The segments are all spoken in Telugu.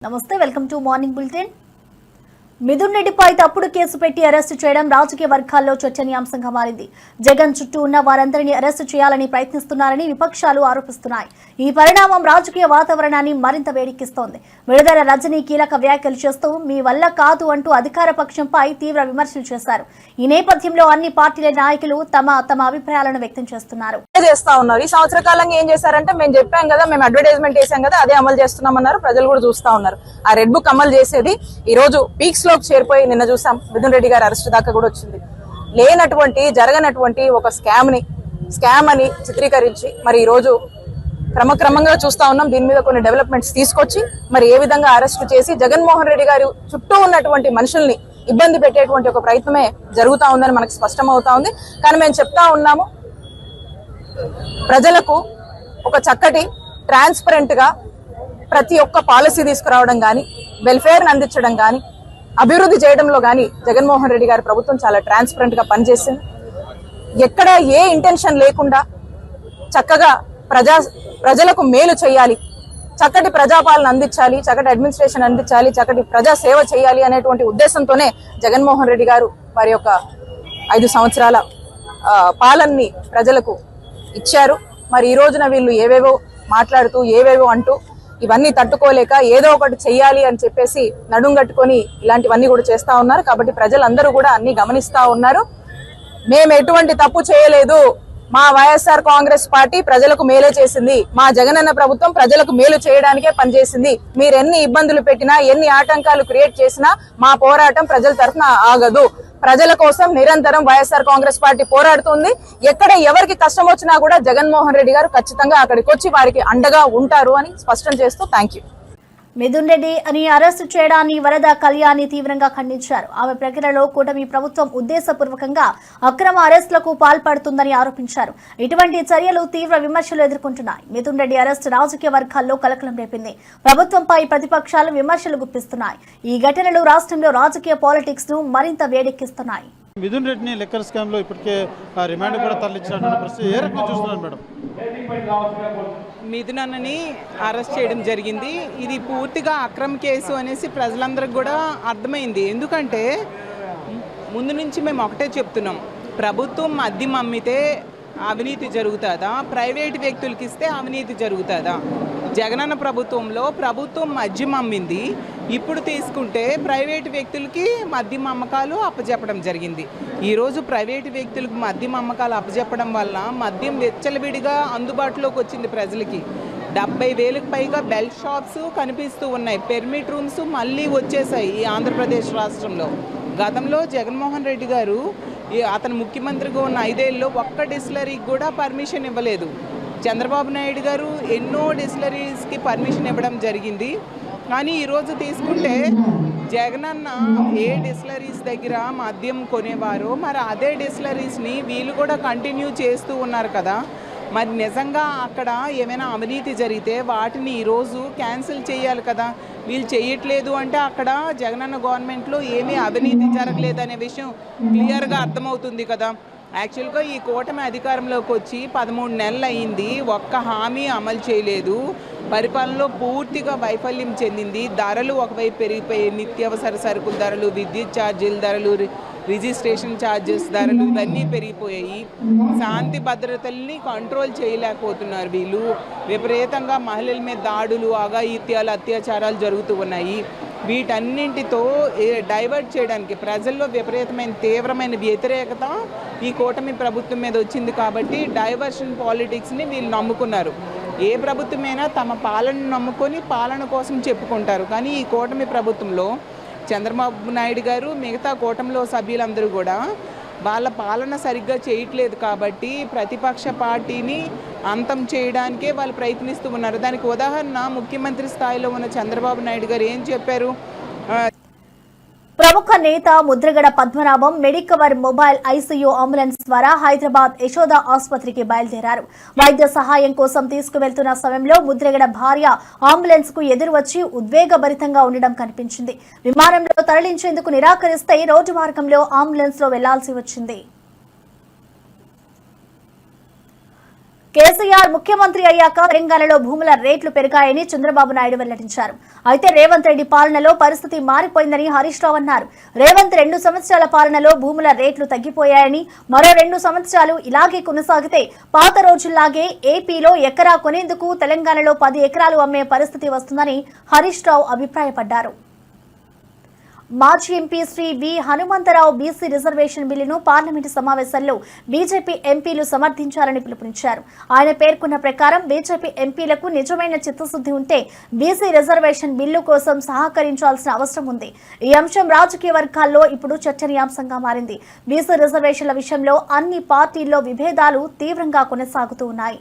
నమస్తే welcome to morning bulletin. Mithun రెడ్డిపై తప్పుడు కేసు పెట్టి అరెస్టు చేయడం రాజకీయ వర్గాల్లో చర్చనీయాంశంగా మారింది. జగన్ చుట్టూ ఉన్న వారందరినీ అరెస్టు చేయాలని ప్రయత్నిస్తున్నారని విపక్షాలు ఆరోపిస్తున్నాయి. ఈ పరిణామం రాజకీయ వాతావరణాన్ని మరింత వేడెక్కిస్తోంది. విడుదల రజనీ కీలక వ్యాఖ్యలు చేస్తూ మీ వల్ల కాదు అంటూ అధికార పక్షంపై తీవ్ర విమర్శలు చేశారు. ఈ నేపథ్యంలో అన్ని పార్టీల నాయకులు తమ అభిప్రాయాలను వ్యక్తం చేస్తున్నారు. ఈ సంవత్సర కాలంగా ఏం చేశారంటే మేము చెప్పాం కదా, మేము అడ్వర్టైజ్మెంట్ చేసాం కదా, అదే అమలు చేస్తున్నామన్నారు. ప్రజలు కూడా చూస్తా ఉన్నారు. ఆ రెడ్ బుక్ అమలు చేసేది ఈ రోజు పీక్స్ లోకి చేరిపోయి నిన్న చూసాం. మిథున్ రెడ్డి గారి అరెస్ట్ దాకా కూడా వచ్చింది. జరగనటువంటి ఒక స్కామ్ అని చిత్రీకరించి మరి ఈ రోజు క్రమక్రమంగా చూస్తా ఉన్నాం. దీని మీద కొన్ని డెవలప్మెంట్స్ తీసుకొచ్చి మరి ఏ విధంగా అరెస్ట్ చేసి జగన్మోహన్ రెడ్డి గారు చుట్టూ ఉన్నటువంటి మనుషుల్ని ఇబ్బంది పెట్టేటువంటి ఒక ప్రయత్నమే జరుగుతా ఉందని మనకు స్పష్టమవుతా ఉంది. కానీ మేము చెప్తా ఉన్నాము, ప్రజలకు ఒక చక్కటి ట్రాన్స్పరెంట్ గా ప్రతి ఒక్క పాలసీ తీసుకురావడం గాని, వెల్ఫేర్ ని అందించడం గాని, అభివృద్ధి చేయడంలో గాని జగన్మోహన్ రెడ్డి గారి ప్రభుత్వం చాలా ట్రాన్స్పరెంట్ గా పనిచేసింది. ఎక్కడ ఏ ఇంటెన్షన్ లేకుండా చక్కగా ప్రజలకు మేలు చేయాలి, చక్కటి ప్రజాపాలన అందించాలి, చక్కటి అడ్మినిస్ట్రేషన్ అందించాలి, చక్కటి ప్రజా సేవ చేయాలి అనేటువంటి ఉద్దేశంతోనే జగన్మోహన్ రెడ్డి గారు వారి యొక్క 5 సంవత్సరాల పాలనని ప్రజలకు ఇచ్చారు. మరి ఈ రోజున వీళ్ళు ఏవేవో మాట్లాడుతూ ఏవేవో అంటూ ఇవన్నీ తట్టుకోలేక ఏదో ఒకటి చెయ్యాలి అని చెప్పేసి నడుంగట్టుకొని ఇలాంటివన్నీ కూడా చేస్తా ఉన్నారు. కాబట్టి ప్రజలందరూ కూడా అన్ని గమనిస్తా ఉన్నారు. మేము ఎటువంటి తప్పు చేయలేదు, మా వైఎస్ఆర్ కాంగ్రెస్ పార్టీ ప్రజలకు మేలే చేసింది, మా జగనన్న ప్రభుత్వం ప్రజలకు మేలు చేయడానికే పనిచేసింది. మీరు ఎన్ని ఇబ్బందులు పెట్టినా, ఎన్ని ఆటంకాలు క్రియేట్ చేసినా మా పోరాటం ప్రజల తరఫున ఆగదు. ప్రజల కోసం నిరంతరం వైఎస్ఆర్ కాంగ్రెస్ పార్టీ పోరాడుతుంది. ఎక్కడ ఎవరికి కష్టం వచ్చినా కూడా జగన్మోహన్ రెడ్డి గారు ఖచ్చితంగా అక్కడికి వచ్చి వారికి అండగా ఉంటారు అని స్పష్టం చేస్తూ థ్యాంక్ యూ. మిథున్ రెడ్డి అని అరెస్టు చేయడాన్ని వరద కళ్యాణి తీవ్రంగా ఖండించారు. ఆమె ప్రక్రియలో కూటమి ప్రభుత్వం ఉద్దేశపూర్వకంగా అక్రమ అరెస్టులకు పాల్పడుతుందని ఆరోపించారు. ఇటువంటి చర్యలు తీవ్ర విమర్శలు ఎదుర్కొంటున్నాయి. మిథున్ రెడ్డి అరెస్టు రాజకీయ వర్గాల్లో కలకలం రేపింది. ప్రభుత్వంపై ప్రతిపక్షాలు విమర్శలు గుప్పిస్తున్నాయి. ఈ ఘటనలు రాష్ట్రంలో రాజకీయ పాలిటిక్స్ ను మరింత వేడెక్కిస్తున్నాయి. మిథున్ రెడ్డిని లిక్కర్ స్కామ్ లో ఇప్పటికే రిమాండ్ కూడా తరలించినటువంటి పరిస్థితి ఏ రకంగా చూస్తున్నారు మేడం? మిథున్ అన్నని అరెస్ట్ చేయడం జరిగింది. ఇది పూర్తిగా అక్రమ కేసు అనేసి ప్రజలందరికీ కూడా అర్థమైంది. ఎందుకంటే ముందు నుంచి మేము ఒకటే చెప్తున్నాం, ప్రభుత్వం మద్యం అమ్మితే అవినీతి జరుగుతుందా, ప్రైవేట్ వ్యక్తులకి ఇస్తే అవినీతి జరుగుతుందా? జగనన్న ప్రభుత్వంలో ప్రభుత్వం మద్యం అమ్మింది, ఇప్పుడు తీసుకుంటే ప్రైవేటు వ్యక్తులకి మద్యం అమ్మకాలు అప్పచెప్పడం జరిగింది. ఈరోజు ప్రైవేటు వ్యక్తులకు మద్యం అమ్మకాలు అప్పచెప్పడం వల్ల మద్యం విచ్చలవిడిగా అందుబాటులోకి వచ్చింది ప్రజలకి. 70,000కి పైగా బెల్ షాప్స్ కనిపిస్తూ ఉన్నాయి. పెర్మిట్ రూమ్స్ మళ్ళీ వచ్చేసాయి ఈ ఆంధ్రప్రదేశ్ రాష్ట్రంలో. గతంలో జగన్మోహన్ రెడ్డి గారు అతను ముఖ్యమంత్రిగా ఉన్న 5 ఏళ్ళలో ఒక్క డిస్టిలరీకి కూడా పర్మిషన్ ఇవ్వలేదు. చంద్రబాబు నాయుడు గారు ఎన్నో డిస్టిలరీస్కి పర్మిషన్ ఇవ్వడం జరిగింది. కానీ ఈరోజు తీసుకుంటే జగనన్న ఏ డిస్టిలరీస్ దగ్గర మద్యం కొనేవారో మరి అదే డిస్టిలరీస్ని వీళ్ళు కూడా కంటిన్యూ చేస్తూ ఉన్నారు కదా. మరి నిజంగా అక్కడ ఏమైనా అవినీతి జరిగితే వాటిని ఈరోజు క్యాన్సిల్ చేయాలి కదా. వీళ్ళు చేయట్లేదు అంటే అక్కడ జగనన్న గవర్నమెంట్లో ఏమీ అవినీతి జరగలేదు అనే విషయం క్లియర్గా అర్థమవుతుంది కదా. యాక్చువల్గా ఈ కూటమి అధికారంలోకి వచ్చి 13 నెలలు అయింది, ఒక్క హామీ అమలు చేయలేదు. పరిపాలనలో పూర్తిగా వైఫల్యం చెందింది. ధరలు ఒకవైపు పెరిగిపోయాయి, నిత్యావసర సరుకుల ధరలు, విద్యుత్ ఛార్జీల ధరలు, రిజిస్ట్రేషన్ ఛార్జెస్ ధరలు ఇవన్నీ పెరిగిపోయాయి. శాంతి భద్రతల్ని కంట్రోల్ చేయలేకపోతున్నారు వీళ్ళు. విపరీతంగా మహిళల మీద దాడులు, అఘాయిత్యాలు, అత్యాచారాలు జరుగుతూ ఉన్నాయి. వీటన్నింటితో డైవర్ట్ చేయడానికి ప్రజల్లో విపరీతమైన తీవ్రమైన వ్యతిరేకత ఈ కూటమి ప్రభుత్వం మీద వచ్చింది. కాబట్టి డైవర్షన్ పాలిటిక్స్ని వీళ్ళు నమ్ముకున్నారు. ఏ ప్రభుత్వమైనా తమ పాలనను నమ్ముకొని పాలన కోసం చెప్పుకుంటారు. కానీ ఈ కూటమి ప్రభుత్వంలో చంద్రబాబు నాయుడు గారు మిగతా కూటమిలో సభ్యులందరూ కూడా వాళ్ళ పాలన సరిగ్గా చేయట్లేదు. కాబట్టి ప్రతిపక్ష పార్టీని అంతం చేయడానికే వాళ్ళు ప్రయత్నిస్తూ ఉన్నారు. దానికి ఉదాహరణ ముఖ్యమంత్రి స్థాయిలో ఉన్న చంద్రబాబు నాయుడు గారు ఏం చెప్పారు? ప్రముఖ నేత Mudragada Padmanabham Medicover mobile ICU ambulance ద్వారా హైదరాబాద్ యశోద ఆసుపత్రికి బయలుదేరారు. వైద్య సహాయం కోసం తీసుకువెళ్తున్న సమయంలో ముద్రగడ భార్య అంబులెన్స్ కు ఎదురు వచ్చి ఉద్వేగభరితంగా ఉండడం కనిపించింది. విమానంలో తరలించేందుకు నిరాకరిస్తే రోడ్డు మార్గంలో అంబులెన్స్ లో వెళ్లాల్సి వచ్చింది. కేసీఆర్ ముఖ్యమంత్రి అయ్యాక తెలంగాణలో భూముల రేట్లు పెరిగాయని చంద్రబాబు నాయుడు వెల్లడించారు. అయితే రేవంత్ రెడ్డి పాలనలో పరిస్థితి మారిపోయిందని హరీష్ రావు అన్నారు. రేవంత్ 2 సంవత్సరాల పాలనలో భూముల రేట్లు తగ్గిపోయాయని, మరో 2 సంవత్సరాలు ఇలాగే కొనసాగితే పాత రోజుల్లాగే ఏపీలో ఎకరా కొనేందుకు తెలంగాణలో 10 ఎకరాలు అమ్మే పరిస్థితి వస్తుందని హరీష్ రావు అభిప్రాయపడ్డారు. మాజీ ఎంపీ శ్రీ వి హనుమంతరావు బీసీ రిజర్వేషన్ బిల్లును పార్లమెంటు సమావేశంలో బీజేపీ ఎంపీలు సమర్థించాలని పిలుపునిచ్చారు. ఆయన పేర్కొన్న ప్రకారం బీజేపీ ఎంపీలకు నిజమైన చిత్తశుద్ది ఉంటే బీసీ రిజర్వేషన్ బిల్లు కోసం సహకరించాల్సిన అవసరం ఉంది. ఈ అంశం రాజకీయ వర్గాల్లో ఇప్పుడు చర్చనీయాంశంగా మారింది. బీసీ రిజర్వేషన్ల విషయంలో అన్ని పార్టీల్లో విభేదాలు తీవ్రంగా కొనసాగుతూ ఉన్నాయి.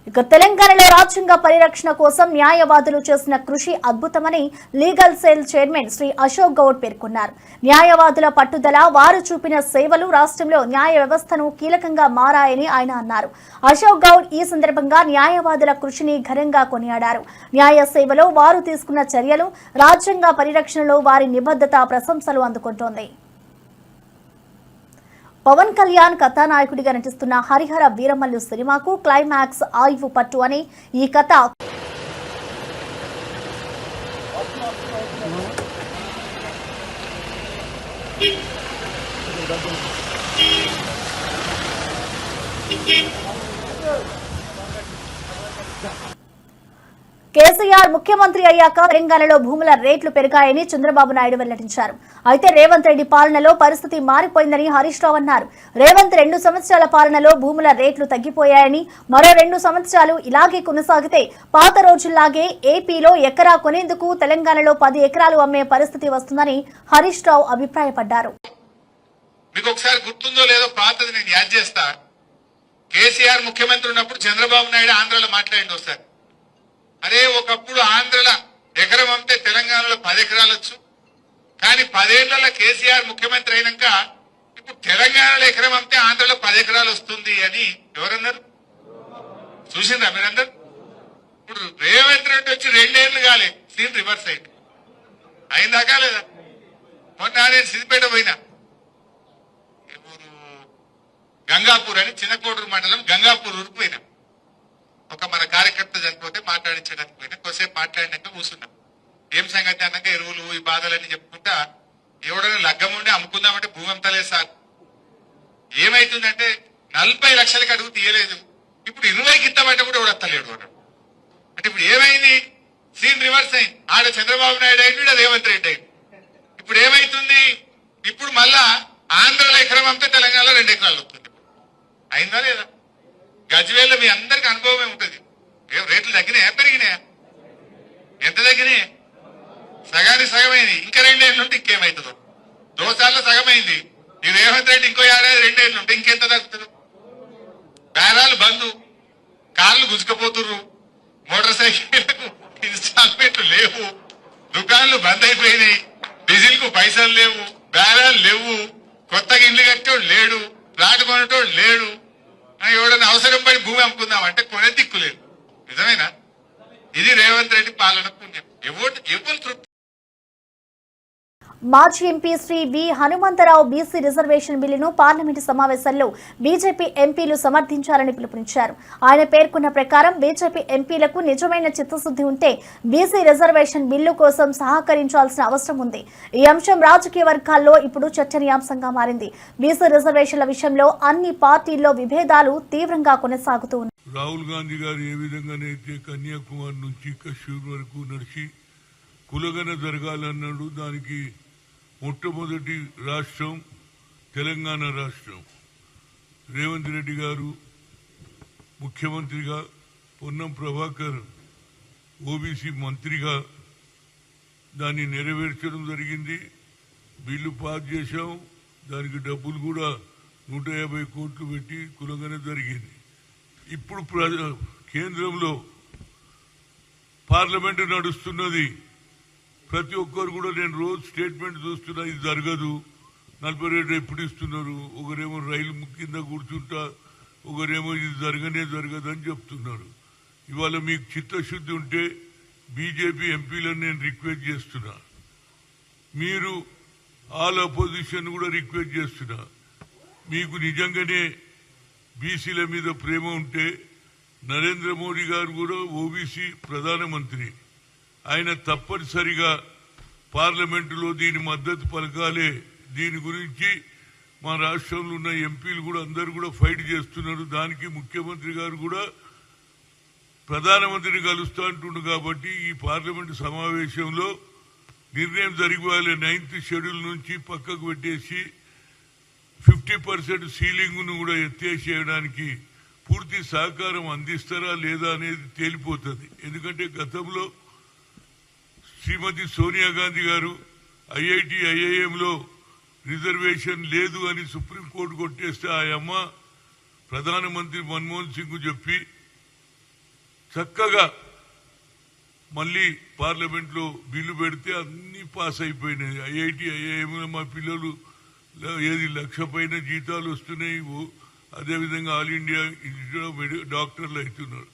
ఇక తెలంగాణలో రాజ్యాంగ పరిరక్షణ కోసం న్యాయవాదులు చేసిన కృషి అద్భుతమని legal cell chairman Shri Ashok Goud పేర్కొన్నారు. న్యాయవాదుల పట్టుదల, వారు చూపిన సేవలు రాష్ట్రంలో న్యాయ వ్యవస్థను కీలకంగా మారాయని ఆయన అన్నారు. అశోక్ గౌడ్ ఈ సందర్భంగా న్యాయవాదుల కృషిని ఘనంగా కొనియాడారు. న్యాయ సేవలో వారు తీసుకున్న చర్యలు, రాజ్యాంగ పరిరక్షణలో వారి నిబద్ధత ప్రశంసలు అందుకుంటోంది. పవన్ కళ్యాణ్ కథానాయకుడిగా నటిస్తున్న హరిహర వీరమల్లు సినిమాకు క్లైమాక్స్ ఆయువు పట్టు అని ఈ కథ కేసీఆర్ ముఖ్యమంత్రి అయ్యాక తెలంగాణలో భూముల రేట్లు పెరిగాయని చంద్రబాబు నాయుడు వెల్లడించారు. అయితే రేవంత్ రెడ్డి పాలనలో పరిస్థితి మారిపోయిందని హరీష్ రావు అన్నారు. రేవంత్ 2 సంవత్సరాల పాలనలో భూముల రేట్లు తగ్గిపోయాయని, మరో 2 సంవత్సరాలు ఇలాగే కొనసాగితే పాత రోజుల్లాగే ఏపీలో ఎకరా కొనేందుకు తెలంగాణలో 10 ఎకరాలు అమ్మే పరిస్థితి వస్తుందని హరీష్ రావు అభిప్రాయపడ్డారు. మీకు ఒకసారి గుర్తుందో లేదో పాతది నేను యాద్ చేస్తా. కేసీఆర్ ముఖ్యమంత్రి ఉన్నప్పుడు చంద్రబాబు నాయుడు ఆంధ్రలో మాట్లాడింది ఒకసారి. అరే ఒకప్పుడు ఆంధ్రలో ఎకరం అమ్మితే తెలంగాణలో 10 ఎకరాలు వచ్చు, కానీ 10 ఏళ్లలో కేసీఆర్ ముఖ్యమంత్రి అయినాక ఇప్పుడు తెలంగాణలో ఎకరం అమ్మితే ఆంధ్రలో 10 ఎకరాలు వస్తుంది అని ఎవరన్నారు? చూసిందా మీరందరూ? ఇప్పుడు రేవంత్ రెడ్డి వచ్చి 2 ఏళ్లు కాలే, సీన్ రివర్స్ అయింది. అయిందాకా లేదా? మొన్న నేను సిద్దిపేట పోయినా, గంగాపూర్ అని చిన్నకోడూరు మండలం గంగాపూర్ ఊరికి పోయినా. ఒక మన కార్యకర్త చనిపోతే మాట్లాడించడానికి పోయినా. కొద్దిసేపు మాట్లాడినాక కూర్చున్నాం. ఏం సంగతి అన్నాక ఎరువులు ఈ బాధలన్నీ చెప్పుకుంటా ఎవడైనా లగ్గం ఉండి అమ్ముకుందామంటే భూమి అమ్మతలేదు సార్. ఏమైతుందంటే 40 లక్షలకి అడుగు తీయలేదు, ఇప్పుడు 20కి ఇస్తామంటే కూడా ఎవడత్తలేడు అన్నాడు. అంటే ఇప్పుడు ఏమైంది? సీన్ రివర్స్ అయింది. ఆడ చంద్రబాబు నాయుడు అయింది, రేవంత్ రెడ్డి అయింది. ఇప్పుడు ఏమైతుంది? ఇప్పుడు మళ్ళా ఆంధ్రలో ఎకరం అమ్మితే తెలంగాణలో 2 ఎకరాలు వస్తుంది. అయిందా లేదా? గజ్వేల్లో మీ అందరికి అనుభవమే ఉంటుంది. రేట్లు తగ్గినాయా పెరిగినాయా? ఎంత తగ్గినాయి? సగానికి సగమైంది. ఇంకా 2 ఏళ్ళు ఉంటే ఇంకేమవుతుందో. దోసాల్లో సగమైంది. ఈ రేవంత్ రెడ్డి ఇంకో ఏడాది 2 ఏళ్ళు ఉంటే ఇంకెంత తగ్గుతుంది? బేరాలు బంధు, కార్లు గుంజుకపోతుర్రు, మోటార్ సైకిళ్లకు ఇన్స్టాల్మెంట్లు లేవు, దుకాన్లు బంద్ అయిపోయినాయి, డీజిల్ కు పైసలు లేవు, బేరాలు లేవు, కొత్తగా ఇల్లు కట్టేవాడు లేడు, ప్లాట్ కొనేటోడు లేడు. ఎవడన్నా అవసరం పడి భూమి అమ్ముకుందామంటే కొనే దిక్కు లేదు. నిజమేనా? ఇది రేవంత్ రెడ్డి పాలన పుణ్యం. ఎవరు తృప్తి. మాజీ ఎంపీ శ్రీ వి హనుమంతరావు బీసీ రిజర్వేషన్ బిల్లును పార్లమెంటు సమావేశంలో బీజేపీ ఎంపీలు సమర్థించాలని పిలుపునిచ్చారు. ఆయన పేర్కొన్న ప్రకారం బీజేపీ ఎంపీలకు నిజమైన చిత్తశుద్ది ఉంటే బీసీ రిజర్వేషన్ బిల్లు కోసం సహకరించాల్సిన అవసరం ఉంది. ఈ అంశం రాజకీయ వర్గాల్లో ఇప్పుడు చర్చనీయాంశంగా మారింది. బీసీ రిజర్వేషన్ల విషయంలో అన్ని పార్టీల్లో విభేదాలు తీవ్రంగా కొనసాగుతూ ఉన్నాయి. రాహుల్ గాంధీ గారు ఏ విధంగానైతే కన్యాకుమారి నుంచి కశ్మీర్ వరకు నడిచి కులగన జరగాలన్నాడు, దానికి మొట్టమొదటి రాష్ట్రం తెలంగాణ రాష్ట్రం. రేవంత్ రెడ్డి గారు ముఖ్యమంత్రిగా, పొన్నం ప్రభాకర్ ఓబీసీ మంత్రిగా దాన్ని నెరవేర్చడం జరిగింది. బిల్లు పాస్ చేశాం. దానికి డబ్బులు కూడా 150 కోట్లు పెట్టి కులగన జరిగింది. ఇప్పుడు కేంద్రంలో పార్లమెంటు నడుస్తున్నది. ప్రతి ఒక్కరు కూడా నేను రోజు స్టేట్మెంట్ చూస్తున్నా, ఇది జరగదు, 40 రేట్లు ఎప్పుడు ఇస్తున్నారు, ఒకరేమో రైలు కింద కూర్చుంటా, ఒకరేమో ఇది జరగదు అని చెప్తున్నారు. ఇవాళ మీకు చిత్తశుద్ధి ఉంటే బీజేపీ ఎంపీలను నేను రిక్వెస్ట్ చేస్తున్నా, మీరు ఆల్ అపోజిషన్ కూడా రిక్వెస్ట్ చేస్తున్నా, మీకు నిజంగానే బీసీల మీద ప్రేమ ఉంటే నరేంద్ర మోడీ గారు కూడా ఓబీసీ ప్రధానమంత్రి. ఆయన తప్పనిసరిగా పార్లమెంటులో దీని మద్దతు పలకాలే. దీని గురించి మా రాష్ట్రంలో ఉన్న ఎంపీలు కూడా అందరూ కూడా ఫైట్ చేస్తున్నారు. దానికి ముఖ్యమంత్రి గారు కూడా ప్రధానమంత్రిని కలుస్తా అంటుండు. కాబట్టి ఈ పార్లమెంటు సమావేశంలో నిర్ణయం జరిగిపోవాలి. 9th షెడ్యూల్ నుంచి పక్కకు పెట్టేసి 50% సీలింగ్ను కూడా ఎత్తేసేయడానికి పూర్తి సహకారం అందిస్తారా లేదా అనేది తేలిపోతుంది. ఎందుకంటే గతంలో శ్రీమతి సోనియా గాంధీ గారు ఐఐటి ఐఐఎంలో రిజర్వేషన్ లేదు అని సుప్రీంకోర్టు కొట్టేస్తే ఆ అమ్మ ప్రధానమంత్రి మన్మోహన్ సింగ్ చెప్పి చక్కగా మళ్ళీ పార్లమెంట్లో బిల్లు పెడితే అన్ని పాస్ అయిపోయినాయి. ఐఐటి ఐఐఎంలో మా పిల్లలు 1,00,000 పైన జీతాలు వస్తున్నాయి. అదేవిధంగా ఆల్ ఇండియా ఇన్స్టిట్యూట్ ఆఫ్ డాక్టర్లు అవుతున్నారు.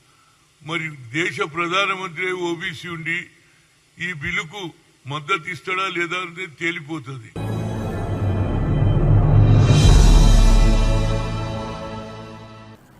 మరి దేశ ప్రధానమంత్రి ఓబీసీ ఉండి ఈ బిల్లుకు మద్దతు ఇస్తాడా లేదా అనేది తేలిపోతుంది.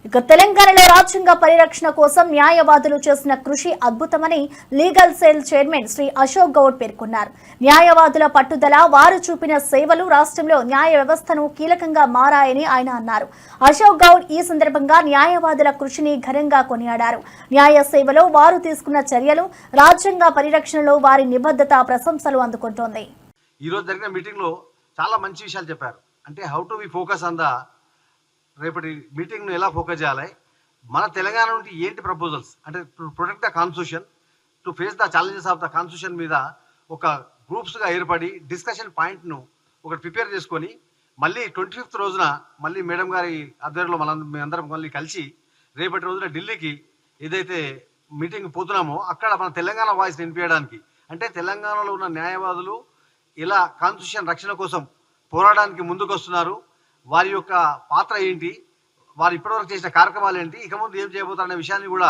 ఇక తెలంగాణలో రాజ్యాంగ పరిరక్షణ కోసం న్యాయవాదులు చేసిన కృషి అద్భుతమని legal cell chairman Shri Ashok Goud పేర్కొన్నారు. న్యాయవాదుల పట్టుదల, వారు చూపిన సేవలు రాష్ట్రంలో న్యాయ వ్యవస్థను కీలకంగా మారాయని ఆయన అన్నారు. అశోక్ గౌడ్ ఈ సందర్భంగా న్యాయవాదుల కృషిని ఘనంగా కొనియాడారు. న్యాయ సేవలో వారు తీసుకున్న చర్యలు, రాజ్యాంగ పరిరక్షణలో వారి నిబద్ధత ప్రశంసలు అందుకుంటోంది. ఈ రోజు జరిగిన మీటింగ్ లో చాలా మంచి విషయాలు చెప్పారు. అంటే how to we focus on the రేపటి మీటింగ్ను ఎలా ఫోకస్ చేయాలి, మన తెలంగాణ నుండి ఏంటి ప్రపోజల్స్, అంటే to protect the constitution, to face the challenges of the constitution మీద ఒక గ్రూప్స్గా ఏర్పడి డిస్కషన్ పాయింట్ను ఒకటి ప్రిపేర్ చేసుకొని మళ్ళీ 25th రోజున మళ్ళీ మేడం గారి ఆధ్వర్యంలో మీ అందరం మళ్ళీ కలిసి రేపటి రోజున ఢిల్లీకి ఏదైతే మీటింగ్ పోతున్నామో అక్కడ మన తెలంగాణ వాయిస్ వినిపించడానికి, అంటే తెలంగాణలో ఉన్న న్యాయవాదులు ఇలా కాన్స్టిట్యూషన్ రక్షణ కోసం పోరాడడానికి ముందుకు వస్తున్నారు, వారి యొక్క పాత్ర ఏంటి, వారు ఇప్పటివరకు చేసిన కార్యక్రమాలు ఏంటి, ఇక ముందు ఏం చేయబోతారనే విషయాన్ని కూడా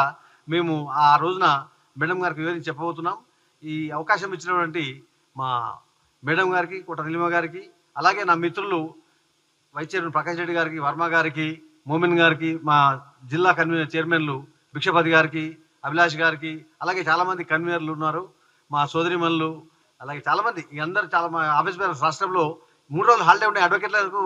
మేము ఆ రోజున మేడం గారికి వివరించి చెప్పబోతున్నాం. ఈ అవకాశం ఇచ్చినటువంటి మా మేడం గారికి, కోట నీలిమ గారికి, అలాగే నా మిత్రులు వైస్ చైర్మన్ ప్రకాష్ రెడ్డి గారికి, వర్మ గారికి, మోమిన్ గారికి, మా జిల్లా కన్వీనర్ చైర్మన్లు భిక్షపతి గారికి, అభిలాష్ గారికి, అలాగే చాలామంది కన్వీనర్లు ఉన్నారు, మా సోదరిమణులు, అలాగే చాలామంది అందరూ చాలా మా ఆఫీస్ బేరర్స్ రాష్ట్రంలో 3 రోజులు హాలిడే ఉండే అడ్వకేట్లకు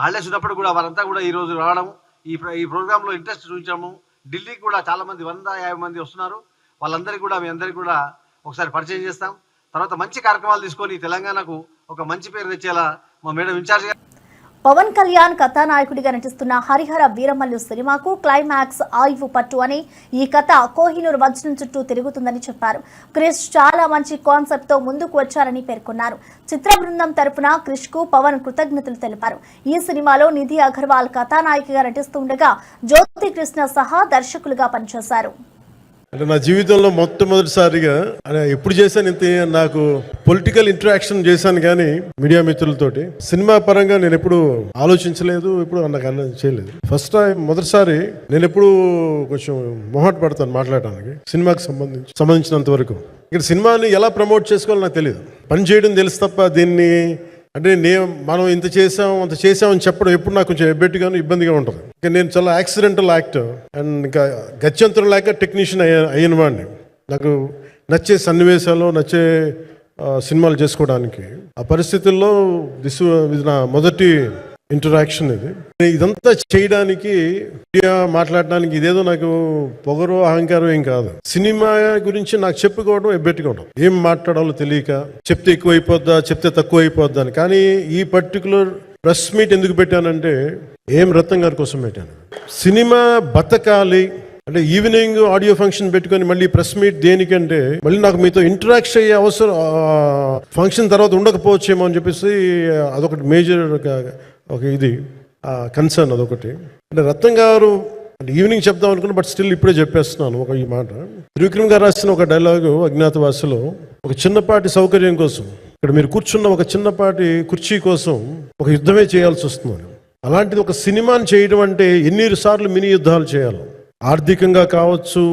హాలిడేస్ ఉన్నప్పుడు కూడా వారంతా కూడా ఈ రోజు రావడం, ఈ ప్రోగ్రాంలో ఇంట్రెస్ట్ చూపించడము. ఢిల్లీకి కూడా చాలా మంది 150 మంది వస్తున్నారు. వాళ్ళందరికీ కూడా మీ అందరికీ కూడా ఒకసారి పరిచయం చేస్తాం. తర్వాత మంచి కార్యక్రమాలు తీసుకొని తెలంగాణకు ఒక మంచి పేరు తెచ్చేలా మా మేడం ఇన్ఛార్జ్. పవన్ కళ్యాణ్ కథానాయకుడిగా నటిస్తున్న హరిహర వీరమల్లు సినిమాకు క్లైమాక్స్ ఆయువు పట్టు అని, ఈ కథ కోహినూర్ వజ్రం చుట్టూ తిరుగుతుందని చెప్పారు. క్రిష్ చాలా మంచి కాన్సెప్ట్ తో ముందుకు వచ్చారని పేర్కొన్నారు. చిత్ర బృందం తరపున క్రిష్ కు పవన్ కృతజ్ఞతలు తెలిపారు. ఈ సినిమాలో నిధి అగర్వాల్ కథానాయికగా నటిస్తుండగా జ్యోతి కృష్ణ సహా దర్శకులుగా పనిచేశారు. అంటే నా జీవితంలో మొట్టమొదటిసారిగా ఎప్పుడు చేశాను ఇంత, నాకు పొలిటికల్ ఇంటరాక్షన్ చేశాను కానీ మీడియా మిత్రులతోటి. సినిమా పరంగా నేను ఎప్పుడు ఆలోచించలేదు, ఎప్పుడు నాకు చేయలేదు. ఫస్ట్ టైం మొదటిసారి నేను ఎప్పుడు కొంచెం మొహమాట పడతాను మాట్లాడటానికి సినిమాకి సంబంధించినంత వరకు. ఇక్కడ సినిమాని ఎలా ప్రమోట్ చేసుకోవాలో నాకు తెలియదు, పని చేయడం తెలుసు తప్ప దీన్ని అంటే మనం ఇంత చేసాం అంత చేసామని చెప్పడం ఎప్పుడు నాకు కొంచెం ఎబ్బెట్టుగాను ఇబ్బందిగా ఉంటుంది. ఇంకా నేను చాలా యాక్సిడెంటల్ యాక్టర్ అండ్ ఇంకా గత్యంతరం లేక టెక్నీషియన్ అయిన వాడిని. నాకు నచ్చే సన్నివేశాలు, నచ్చే సినిమాలు చేసుకోవడానికి ఆ పరిస్థితుల్లో ఇది నా మొదటి ఇంటరాక్షన్. ఇదంతా చేయడానికి, మాట్లాడడానికి ఇదేదో నాకు పొగరు అహంకారం ఏం కాదు. సినిమా గురించి నాకు చెప్పుకోవడం ఎబ్బెట్టుకోవడం, ఏం మాట్లాడాలో తెలియక చెప్తే ఎక్కువ అయిపోద్దా చెప్తే తక్కువ అయిపోద్దా అని. కానీ ఈ పర్టికులర్ ప్రెస్ మీట్ ఎందుకు పెట్టానంటే ఏం రత్నం గారి కోసం పెట్టాను. సినిమా బతకాలి అంటే ఈవినింగ్ ఆడియో ఫంక్షన్ పెట్టుకొని మళ్ళీ ప్రెస్ మీట్ దేనికంటే మళ్ళీ నాకు మీతో ఇంటరాక్ట్ అయ్యే అవసరం ఫంక్షన్ తర్వాత ఉండకపోవచ్చేమో అని చెప్పేసి అదొకటి మేజర్ ఒక ఇది కన్సర్న్. అదొకటి అంటే రత్నం గారు అంటే ఈవినింగ్ చెప్దాం అనుకున్నా, బట్ స్టిల్ ఇప్పుడే చెప్పేస్తున్నాను ఒక ఈ మాట. త్రివిక్రమ్ గారు రాసిన ఒక డైలాగు అజ్ఞాతవాసిలో, ఒక చిన్నపాటి సౌకర్యం కోసం ఇక్కడ మీరు కూర్చున్న ఒక చిన్నపాటి కుర్చీ కోసం ఒక యుద్ధమే చేయాల్సి వస్తుంది. అలాంటిది ఒక సినిమాని చేయడం అంటే ఎన్నిసార్లు మినీ యుద్ధాలు చేయాలి, ఆర్థికంగా కావచ్చు,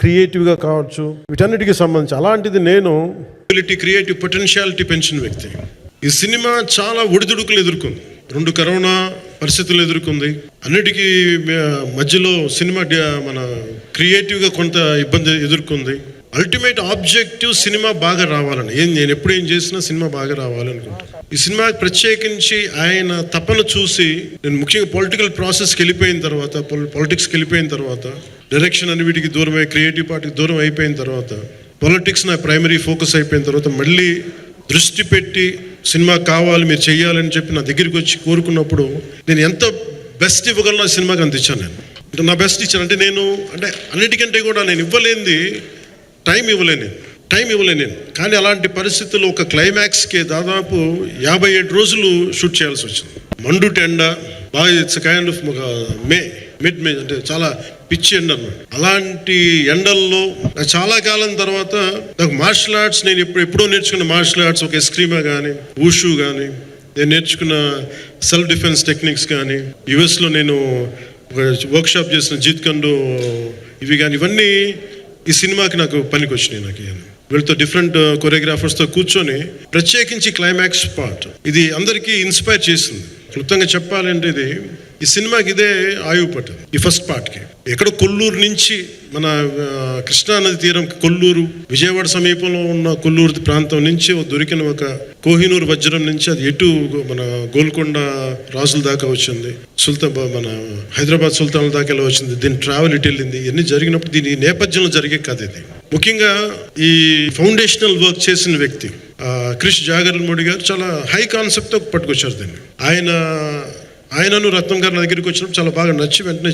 క్రియేటివ్గా కావచ్చు, వీటన్నిటికీ సంబంధించి. అలాంటిది నేను క్రియేటివ్ పొటెన్షియాలిటీ పెంచిన వ్యక్తి. ఈ సినిమా చాలా ఒడిదుడుకులు ఎదుర్కొంది. 2 కరోనా పరిస్థితులు ఎదుర్కొంది. అన్నిటికీ మధ్యలో సినిమా మన క్రియేటివ్గా కొంత ఇబ్బంది ఎదుర్కొంది. అల్టిమేట్ ఆబ్జెక్టివ్ సినిమా బాగా రావాలని, నేను ఎప్పుడు ఏం చేసినా సినిమా బాగా రావాలనుకుంటాను. ఈ సినిమా ప్రత్యేకించి ఆయన తపన చూసి నేను ముఖ్యంగా పొలిటికల్ ప్రాసెస్కి వెళ్ళిపోయిన తర్వాత, పాలిటిక్స్కి వెళ్ళిపోయిన తర్వాత, డైరెక్షన్ అని వీటికి దూరమై క్రియేటివ్ పార్టీకి దూరం అయిపోయిన తర్వాత, పాలిటిక్స్ నా ప్రైమరీ ఫోకస్ అయిపోయిన తర్వాత మళ్ళీ దృష్టి పెట్టి సినిమా కావాలి మీరు చెయ్యాలని చెప్పి నా దగ్గరికి వచ్చి కోరుకున్నప్పుడు నేను ఎంత బెస్ట్ ఇవ్వగలను ఆ సినిమాకి అందించాను. నేను అంటే నా బెస్ట్ ఇచ్చాను. అంటే అన్నిటికంటే కూడా నేను ఇవ్వలేనిది టైం ఇవ్వలేను నేను. కానీ అలాంటి పరిస్థితుల్లో ఒక క్లైమాక్స్కి దాదాపు 57 రోజులు షూట్ చేయాల్సి వచ్చింది. మండు ఎండ బాగా, ఇట్స్ కైండ్ ఆఫ్ మిడ్ మే అంటే చాలా పిచ్చి ఎండ అన్నమాట. అలాంటి ఎండల్లో చాలా కాలం తర్వాత నాకు మార్షల్ ఆర్ట్స్, నేను ఎప్పుడో నేర్చుకున్న మార్షల్ ఆర్ట్స్, ఒక ఎస్క్రీమా కానీ, ఊషు కానీ, నేను నేర్చుకున్న సెల్ఫ్ డిఫెన్స్ టెక్నిక్స్ కానీ, యుఎస్లో నేను ఒక వర్క్షాప్ చేసిన జీత్ కండు ఇవి కానీ, ఇవన్నీ ఈ సినిమాకి నాకు పనికి వచ్చినాయి. నాకు వీళ్ళతో డిఫరెంట్ కొరియోగ్రాఫర్స్తో కూర్చొని ప్రత్యేకించి క్లైమాక్స్ పార్ట్ ఇది అందరికీ ఇన్స్పైర్ చేసింది. క్లుప్తంగా చెప్పాలంటే ఈ సినిమాకి ఇదే ఆయువు పట్టింది. ఈ ఫస్ట్ పార్ట్కి ఎక్కడ కొల్లూరు నుంచి మన కృష్ణానది తీరం, కొల్లూరు విజయవాడ సమీపంలో ఉన్న కొల్లూరు ప్రాంతం నుంచి దొరికిన ఒక కోహినూరు వజ్రం నుంచి అది ఎటు మన గోల్కొండ రాజుల దాకా వచ్చింది, మన హైదరాబాద్ సుల్తాన్ల దాకా వచ్చింది. దీని ట్రావెల్ ఇటు వెళ్ళింది. ఇవన్నీ జరిగినప్పుడు దీని నేపథ్యంలో జరిగే కథ ఇది. ముఖ్యంగా ఈ ఫౌండేషనల్ వర్క్ చేసిన వ్యక్తి క్రిష్ జాగర్లమూడి గారు చాలా హై కాన్సెప్ట్తో పట్టుకొచ్చారు దీన్ని. ఆయనను రత్నం గారు నా దగ్గరికి వచ్చినప్పుడు చాలా బాగా నచ్చి వెంటనే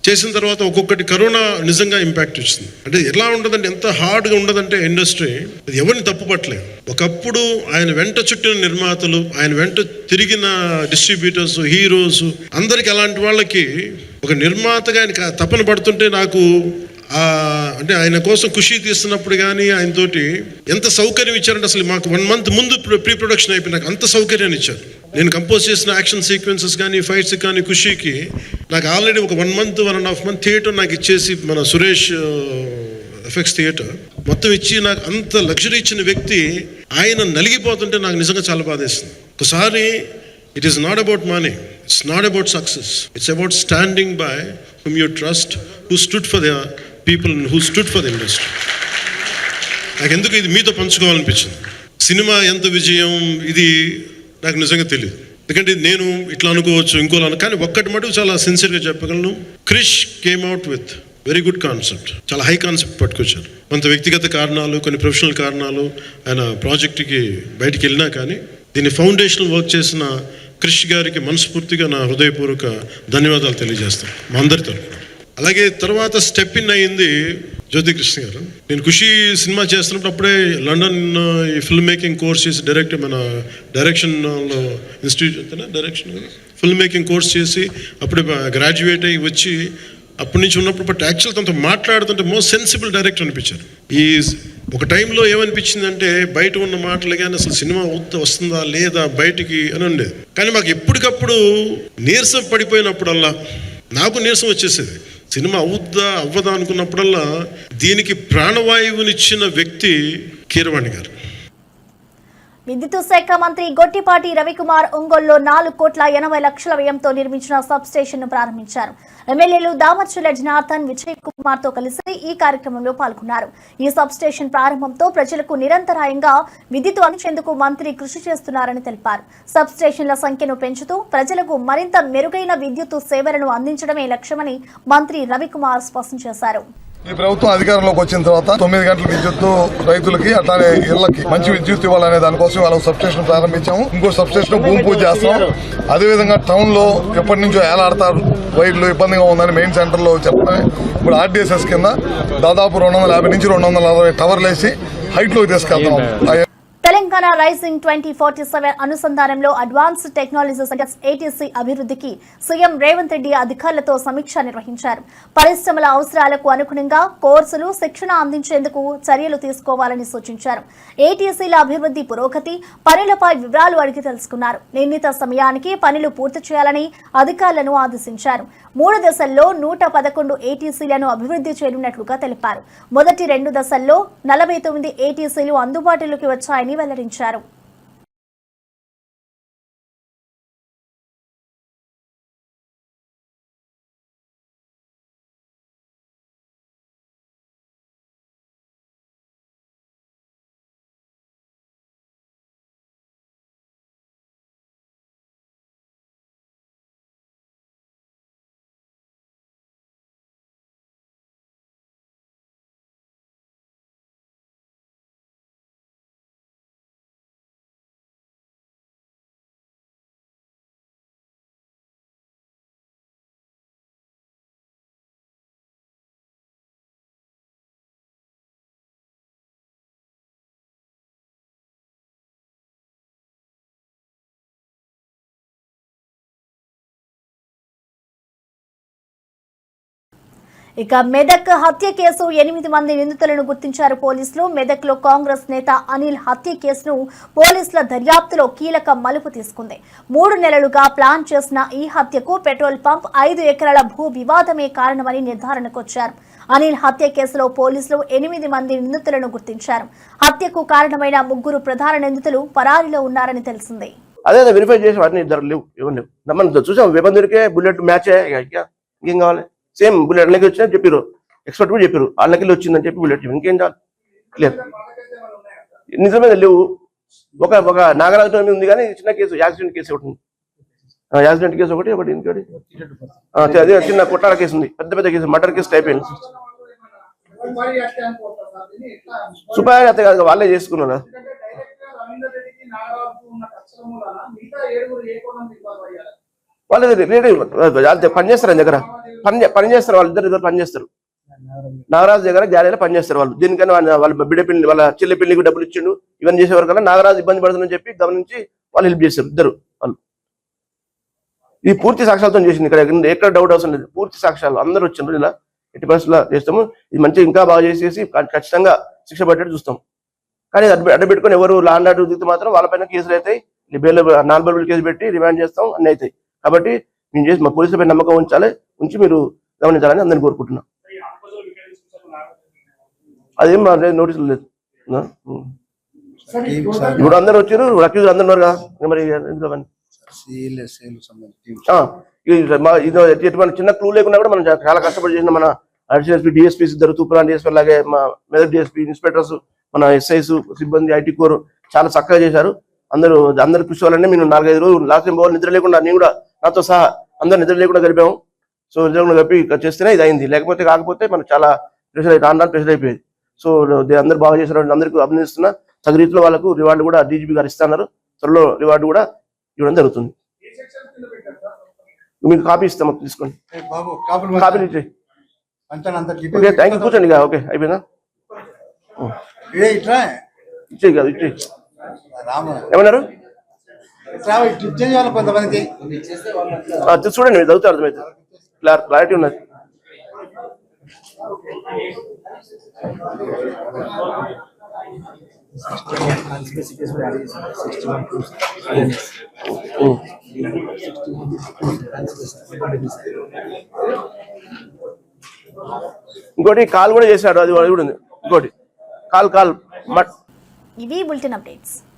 చేసిన తర్వాత ఒక్కొక్కటి కరోనా నిజంగా ఇంపాక్ట్ వచ్చింది. అంటే ఎలా ఉండదంటే, ఎంత హార్డ్గా ఉండదంటే ఇండస్ట్రీ అది ఎవరిని తప్పు పట్టలేదు. ఒకప్పుడు ఆయన వెంట చుట్టిన నిర్మాతలు, ఆయన వెంట తిరిగిన డిస్ట్రిబ్యూటర్స్, హీరోస్ అందరికి, అలాంటి వాళ్ళకి ఒక నిర్మాతగా ఆయన తపన పడుతుంటే నాకు అంటే ఆయన కోసం ఖుషి తీస్తున్నప్పుడు కానీ ఆయనతోటి ఎంత సౌకర్యం ఇచ్చారంటే, అసలు మాకు 1 month ముందు ప్రీ ప్రొడక్షన్ అయిపోయి నాకు అంత సౌకర్యాన్ని ఇచ్చారు. నేను కంపోజ్ చేసిన యాక్షన్ సీక్వెన్సెస్ కానీ, ఫైట్స్ కానీ, ఖుషికి నాకు ఆల్రెడీ ఒక 1 month 1.5 month థియేటర్ నాకు ఇచ్చేసి, మన సురేష్ ఎఫెక్ట్స్ థియేటర్ మొత్తం ఇచ్చి నాకు అంత లగ్జరీ ఇచ్చిన వ్యక్తి ఆయన నలిగిపోతుంటే నాకు నిజంగా చాలా బాధేస్తుంది. ఒకసారి it is not about money, it's not about success, it's about standing by whom you trust, who stood for the people and who stood for the industry. నాకు ఎందుకు ఇది మీతో పంచుకోవాలనిపించింది. సినిమా ఎంత విజయం ఇది నాకు నిజంగా తెలియదు. ఎందుకంటే నేను ఇట్లా అనుకోవచ్చు, ఇంకోలా కానీ ఒక్కటి మటుకు చాలా సిన్సియర్గా చెప్పగలను. Krish came out with very good concept, చాలా హై కాన్సెప్ట్ పట్టుకొచ్చారు. కొంత వ్యక్తిగత కారణాలు, కొన్ని ప్రొఫెషనల్ కారణాలు ఆయన ప్రాజెక్టుకి బయటికి వెళ్ళినా కానీ దీన్ని ఫౌండేషనల్ వర్క్ చేసిన క్రిష్ గారికి మనస్ఫూర్తిగా నా హృదయపూర్వక ధన్యవాదాలు తెలియజేస్తాను మా అందరి తరఫున. అలాగే తర్వాత స్టెప్ ఇన్ అయ్యింది జ్యోతి కృష్ణ గారు. నేను ఖుషి సినిమా చేస్తున్నప్పుడు అప్పుడే లండన్ ఈ ఫిల్మ్ మేకింగ్ కోర్స్ చేసి మన డైరెక్షన్లో institute direction film making course చేసి అప్పుడే గ్రాడ్యుయేట్ అయ్యి వచ్చి అప్పటి నుంచి ఉన్నప్పుడు బట్ యాక్చువల్ తనతో మాట్లాడుతుంటే మోస్ట్ సెన్సిబుల్ డైరెక్టర్ అనిపించారు. ఈ ఒక టైంలో ఏమనిపించిందంటే బయట ఉన్న మాటలు కానీ అసలు సినిమా వస్తుందా లేదా బయటికి అని ఉండేది. కానీ మాకు ఎప్పటికప్పుడు నీరసం పడిపోయినప్పుడల్లా నాకు నీరసం వచ్చేసేది. సినిమా అవ్వదా అనుకున్నప్పుడల్లా దీనికి ప్రాణవాయువునిచ్చిన వ్యక్తి కీరవాణి గారు. విద్యుత్ శాఖ మంత్రి గొట్టిపాటి రవికుమార్ ఒంగోలులో 4,80,00,000 వ్యయంతో నిర్మించిన సబ్ స్టేషన్ ను ప్రారంభించారు. ఎమ్మెల్యేలు దామర్చుల జనార్దన్, విజయ్ కుమార్ తో కలిసి ఈ కార్యక్రమంలో పాల్గొన్నారు. ఈ సబ్ స్టేషన్ ప్రారంభంతో ప్రజలకు నిరంతరాయంగా విద్యుత్ అందించేందుకు మంత్రి కృషి చేస్తున్నారని తెలిపారు. సబ్ స్టేషన్ల సంఖ్యను పెంచుతూ ప్రజలకు మరింత మెరుగైన విద్యుత్ సేవలను అందించడమే లక్ష్యమని మంత్రి రవికుమార్ స్పష్టం చేశారు. ఈ ప్రభుత్వం అధికారంలోకి వచ్చిన తర్వాత 9 గంటల విద్యుత్ రైతులకి అట్లానే ఇళ్లకి మంచి విద్యుత్ ఇవ్వాలనే దానికోసం వాళ్ళ సబ్ స్టేషన్ ప్రారంభించాము. ఇంకో సబ్ స్టేషన్ భూమి పూజ చేస్తాం. అదేవిధంగా టౌన్ లో ఎప్పటి నుంచో ఏలాడతారు వైర్లు, ఇబ్బందిగా ఉందని మెయిన్ సెంటర్ లో చెప్తాయి. ఇప్పుడు ఆర్డీఎస్ఎస్ కింద దాదాపు 250 నుంచి 260 టవర్లు వేసి హైట్ లోకి తీసుకెళ్తాం. తెలంగాణ రైజింగ్ 2047 అనుసంధానంలో అడ్వాన్స్డ్ టెక్నాలజీ సెంటర్స్ ఏటీసీ అభివృద్ధికి సీఎం రేవంత్ రెడ్డి అధికారులతో సమీక్ష నిర్వహించారు. పరిశ్రమల అవసరాలకు అనుగుణంగా కోర్సులు, శిక్షణ అందించేందుకు చర్యలు తీసుకోవాలని సూచించారు. ఏటీసీల అభివృద్ధి పురోగతి, పనులపై వివరాలు అడిగి తెలుసుకున్నారు. నిర్ణీత సమయానికి పనులు పూర్తి చేయాలని అధికారులను ఆదేశించారు. 3 దశల్లో 111 ఏటీసీలను అభివృద్ధి చేయనున్నట్లుగా తెలిపారు. మొదటి 2 దశల్లో 49 ఏటీసీలు అందుబాటులోకి వచ్చాయని వెల్లడించారు. ఇక మెదక్ హత్య కేసు 8 మంది నిందితులను గుర్తించారు పోలీసులు. మెదక్ లో కాంగ్రెస్ నేత అనిల్ హత్య కేసును పోలీసుల దర్యాప్తులో కీలక మలుపు తీసుకుంది. 3 నెలలుగా ప్లాన్ చేసిన ఈ హత్యకు పెట్రోల్ పంప్ 5 ఎకరాల భూ వివాదమే కారణమని నిర్ధారణకొచ్చారు. అనిల్ హత్య కేసులో పోలీసులు 8 మంది నిందితులను గుర్తించారు. హత్యకు కారణమైన 3 ప్రధాన నిందితులు పరారీలో ఉన్నారని తెలిసింది. అదే వెరిఫై చేసి వాటిని ఇద్దరు లేవు, ఎవరు లేవు. మనం చూసాం వెపన్ దొరికే బుల్లెట్ మ్యాచ్ ఇంకేం కావాలి. సేమ్ బుల్లెట్ అన్నకి వచ్చినా చెప్పారు, ఎక్స్పర్ట్ కూడా చెప్పారు అన్నకి వచ్చిందని చెప్పి బుల్లెట్ ఇంకేం చాలు క్లియర్. నిజమే లేవు. ఒక నాగరాజు మీద ఉంది కానీ చిన్న కేసు యాక్సిడెంట్ కేసు ఒకటి ఉంది. యాక్సిడెంట్ కేసు ఒకటి ఇంకోటి అదే చిన్న కొట్టాల కేసు ఉంది. పెద్ద కేసు మర్డర్ కేసు అయిపోయింది. సుపారీ హత్య కాదు, వాళ్ళే చేసుకున్నారు. వాళ్ళు పనిచేస్తారు ఆయన దగ్గర పనిచేస్తారు, వాళ్ళిద్దరు పనిచేస్తారు. నాగరాజు దగ్గర గ్యారేజ్లో పనిచేస్తారు వాళ్ళు. దీనికన్నా వాళ్ళ బిడ్డ పెళ్లి వాళ్ళ చెల్లి పెళ్లికి డబ్బులు ఇచ్చిండు, ఇవన్నీ చేసేవారు కదా. నాగరాజు ఇబ్బంది పడుతుందని చెప్పి గమనించి వాళ్ళు హెల్ప్ చేస్తారు ఇద్దరు వాళ్ళు. ఇది పూర్తి సాక్ష్యాలతో చేసింది. ఎక్కడ డౌట్ అవసరం లేదు. పూర్తి సాక్ష్యాలు అందరూ వచ్చిండ్రు. ఇలా ఎట్టి పరిస్థితుల్లో చేస్తాము. ఇది మంచిగా ఇంకా బాగా చేసేసి ఖచ్చితంగా శిక్ష పట్టేట్టు చూస్తాం. కానీ అడ్డబెట్టుకుని ఎవరు లాండ్ ఆర్డర్ దిగితే మాత్రం వాళ్ళపైన కేసులు అవుతాయి. నాన్ బెయిలబుల్ కేసు పెట్టి రిమాండ్ చేస్తాం, అన్నీ అవుతాయి. కాబట్టి మేము చేసి మా పోలీసులపై నమ్మకం ఉంచి మీరు గమనించాలని అందరినీ కోరుకుంటున్నాం. అదేం నోటీసులు లేదు. ఇప్పుడు అందరు వచ్చారు, అక్యూజ్ అందరు ఉన్నారు కదా. మరి ఎటువంటి చిన్న క్లూ లేకుండా కూడా మనం చాలా కష్టపడి చేసిన మన అడిషనల్ ఎస్పీ, డిఎస్పీ ఇద్దరు, తూప్రాన్ డిఎస్పీ, అలాగే మా మెదక్ డిఎస్పీ, ఇన్స్పెక్టర్స్, మన ఎస్ఐస్ సిబ్బంది, ఐటీ కోర్ చాలా చక్కగా చేశారు. అందరు కృషి వల్లనే మేము 4-5 రోజులు లాస్ట్ టైం నిద్ర లేకుండా, నేను కూడా నాతో సహా అందరూ నిద్ర లేకుండా గడిపాము. సో నిద్ర లేకుండా గడిపి చేస్తేనే ఇది అయింది. కాకపోతే మనకు చాలా ప్రెషర్ ప్రెషర్ అయిపోయేది. సో అందరూ బాగా చేశారు. అందరికీ అభినందిస్తున్నా. తగు రీతిలో వాళ్ళకు రివార్డు కూడా డీజీపీ గారు ఇస్తున్నారు. త్వరలో రివార్డు కూడా ఇవ్వడం జరుగుతుంది. మీకు కాపీ ఇస్తాం, తీసుకోండి. కాపీ ఇచ్చే థ్యాంక్ యూ. కూర్చోండి. ఓకే అయిపోయిందా? ఇచ్చే కాదు ఇచ్చే. ఏమన్నారు? చూడండి, మీరు చదువుతారు, అర్థమైతే క్లారిటీ ఉన్నది. ఇంకోటి కాల్ కూడా చేశాడు, అది కూడా ఉంది. ఇంకోటి కాల్ ఇవి బులెటిన్ అప్డేట్స్.